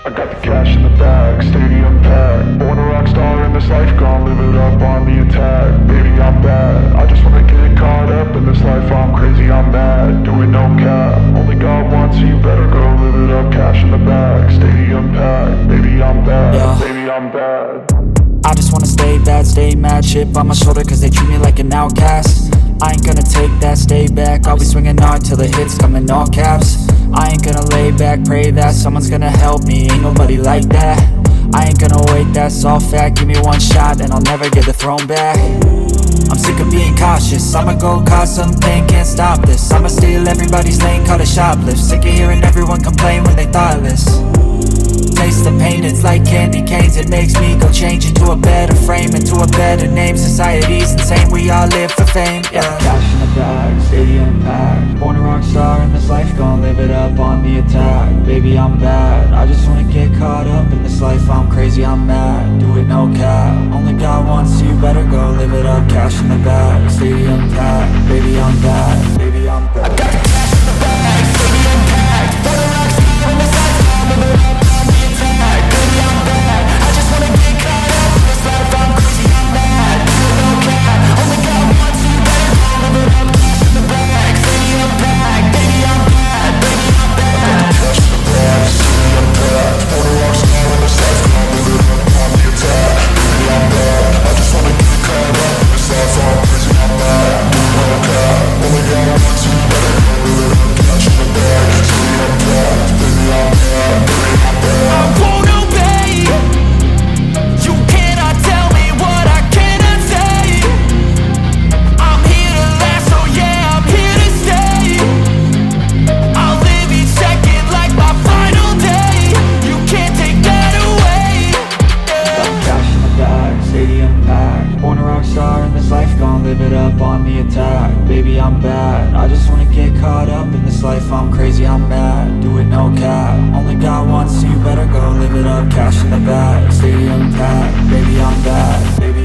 I got the cash in the bag, stadium packed. Born a rock star in this life, gon' live it up on the attack. Baby, I'm bad, I just wanna get caught up in this life. I'm crazy, I'm mad, doing no cap. Only God wants you, better go live it up. Cash in the bag, stadium packed. Baby, I'm bad, yeah. Baby, I'm bad. I just wanna stay bad, stay mad. Chip on my shoulder cause they treat me like an outcast. I ain't gonna take that, stay back. I'll be swinging hard till the hits come in all caps. I ain't gonna lay back, pray that someone's gonna help me. Ain't nobody like that. I ain't gonna wait, that's all fact. Give me one shot and I'll never get the throne back. I'm sick of being cautious. I'ma go cause something, can't stop this. I'ma steal everybody's lane, call it shoplift. Sick of hearing everyone complain when they thoughtless. Taste the pain, it's like candy canes. It makes me go change into a better frame, into a better name. Society's insane, we all live for fame, yeah. Cash in the bag, stadium packed. Born a rock star in this life, gon' live it up on the attack. Baby, I'm bad, I just wanna get caught up in this life. I'm crazy, I'm mad, do it no cap. Only God wants you, better go live it up. Cash in the bag, stadium packed. Baby, I'm bad, baby, I'm bad. I got the cash in the bag, stadium packed. Born a rock star in this life, gon' live it up. I'm crazy, I'm mad, do it no cap. Only God wants you, better go live it up. Cash in the bag, stadium packed. Baby, I'm bad, baby.